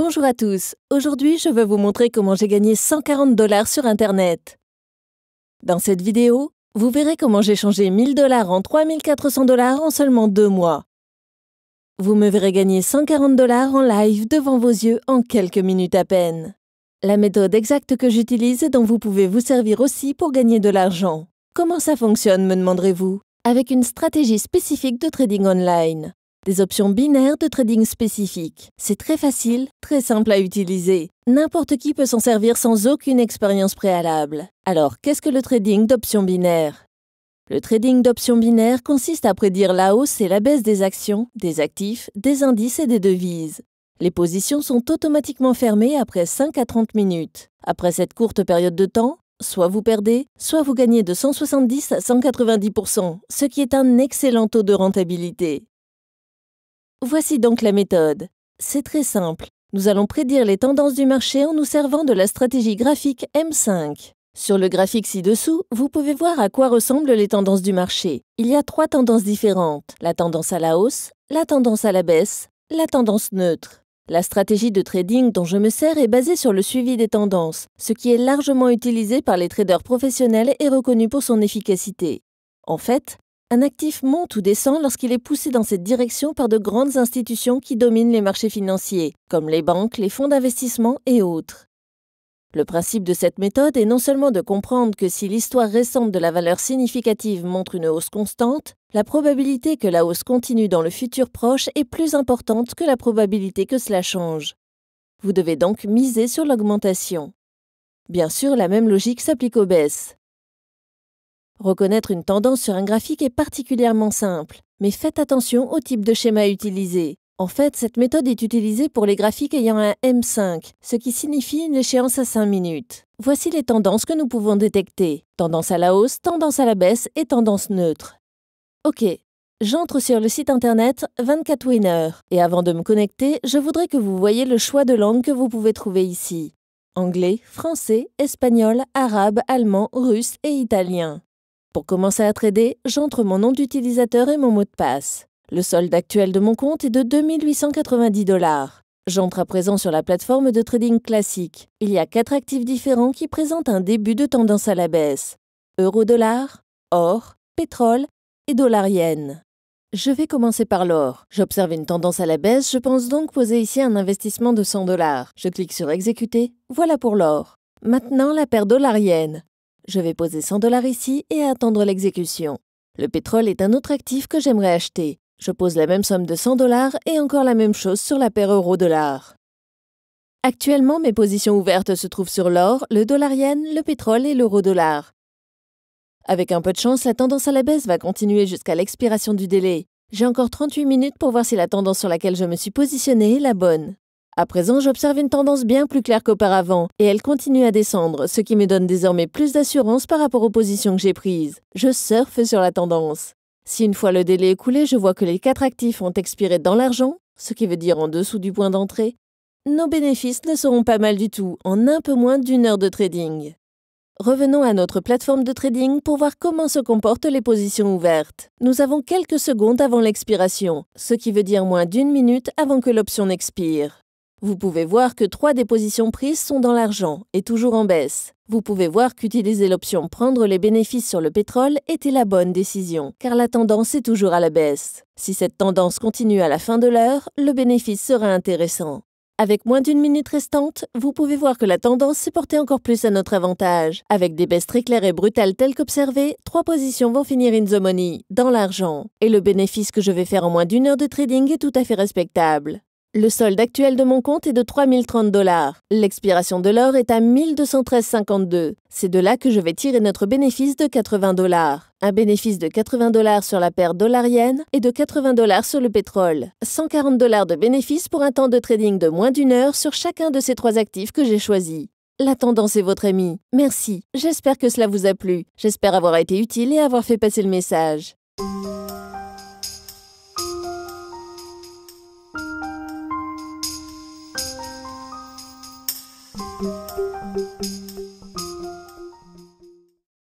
Bonjour à tous, aujourd'hui je veux vous montrer comment j'ai gagné 140 $ sur Internet. Dans cette vidéo, vous verrez comment j'ai changé 1000 $ en 3400 $ en seulement 2 mois. Vous me verrez gagner 140 $ en live devant vos yeux en quelques minutes à peine. La méthode exacte que j'utilise et dont vous pouvez vous servir aussi pour gagner de l'argent. Comment ça fonctionne, me demanderez-vous? Avec une stratégie spécifique de trading online. Des options binaires de trading spécifiques. C'est très facile, très simple à utiliser. N'importe qui peut s'en servir sans aucune expérience préalable. Alors, qu'est-ce que le trading d'options binaires? Le trading d'options binaires consiste à prédire la hausse et la baisse des actions, des actifs, des indices et des devises. Les positions sont automatiquement fermées après 5 à 30 minutes. Après cette courte période de temps, soit vous perdez, soit vous gagnez de 170 à 190%, ce qui est un excellent taux de rentabilité. Voici donc la méthode. C'est très simple. Nous allons prédire les tendances du marché en nous servant de la stratégie graphique M5. Sur le graphique ci-dessous, vous pouvez voir à quoi ressemblent les tendances du marché. Il y a 3 tendances différentes. La tendance à la hausse, la tendance à la baisse, la tendance neutre. La stratégie de trading dont je me sers est basée sur le suivi des tendances, ce qui est largement utilisé par les traders professionnels et reconnu pour son efficacité. En fait, un actif monte ou descend lorsqu'il est poussé dans cette direction par de grandes institutions qui dominent les marchés financiers, comme les banques, les fonds d'investissement et autres. Le principe de cette méthode est non seulement de comprendre que si l'histoire récente de la valeur significative montre une hausse constante, la probabilité que la hausse continue dans le futur proche est plus importante que la probabilité que cela change. Vous devez donc miser sur l'augmentation. Bien sûr, la même logique s'applique aux baisses. Reconnaître une tendance sur un graphique est particulièrement simple, mais faites attention au type de schéma utilisé. En fait, cette méthode est utilisée pour les graphiques ayant un M5, ce qui signifie une échéance à 5 minutes. Voici les tendances que nous pouvons détecter. Tendance à la hausse, tendance à la baisse et tendance neutre. Ok, j'entre sur le site internet 24Winner et avant de me connecter, je voudrais que vous voyiez le choix de langue que vous pouvez trouver ici. Anglais, français, espagnol, arabe, allemand, russe et italien. Pour commencer à trader, j'entre mon nom d'utilisateur et mon mot de passe. Le solde actuel de mon compte est de 2890 $. J'entre à présent sur la plateforme de trading classique. Il y a 4 actifs différents qui présentent un début de tendance à la baisse. Euro-dollar, or, pétrole et dollar-yen. Je vais commencer par l'or. J'observe une tendance à la baisse, je pense donc poser ici un investissement de 100 $. Je clique sur exécuter, voilà pour l'or. Maintenant la paire dollar-yen. Je vais poser 100 $ ici et attendre l'exécution. Le pétrole est un autre actif que j'aimerais acheter. Je pose la même somme de 100 $ et encore la même chose sur la paire euro-dollar. Actuellement, mes positions ouvertes se trouvent sur l'or, le dollar-yen, le pétrole et l'euro-dollar. Avec un peu de chance, la tendance à la baisse va continuer jusqu'à l'expiration du délai. J'ai encore 38 minutes pour voir si la tendance sur laquelle je me suis positionnée est la bonne. À présent, j'observe une tendance bien plus claire qu'auparavant, et elle continue à descendre, ce qui me donne désormais plus d'assurance par rapport aux positions que j'ai prises. Je surfe sur la tendance. Si une fois le délai écoulé, je vois que les 4 actifs ont expiré dans l'argent, ce qui veut dire en dessous du point d'entrée, nos bénéfices ne seront pas mal du tout, en un peu moins d'1 heure de trading. Revenons à notre plateforme de trading pour voir comment se comportent les positions ouvertes. Nous avons quelques secondes avant l'expiration, ce qui veut dire moins d'1 minute avant que l'option n'expire. Vous pouvez voir que 3 des positions prises sont dans l'argent et toujours en baisse. Vous pouvez voir qu'utiliser l'option « Prendre les bénéfices sur le pétrole » était la bonne décision, car la tendance est toujours à la baisse. Si cette tendance continue à la fin de l'heure, le bénéfice sera intéressant. Avec moins d'1 minute restante, vous pouvez voir que la tendance s'est portée encore plus à notre avantage. Avec des baisses très claires et brutales telles qu'observées, 3 positions vont finir in the money, dans l'argent. Et le bénéfice que je vais faire en moins d'1 heure de trading est tout à fait respectable. Le solde actuel de mon compte est de 3030 $. L'expiration de l'or est à 1213,52. C'est de là que je vais tirer notre bénéfice de 80 $. Un bénéfice de 80 $ sur la paire dollar-yen et de 80 $ sur le pétrole. 140 $ de bénéfice pour un temps de trading de moins d'1 heure sur chacun de ces 3 actifs que j'ai choisis. La tendance est votre amie. Merci. J'espère que cela vous a plu. J'espère avoir été utile et avoir fait passer le message.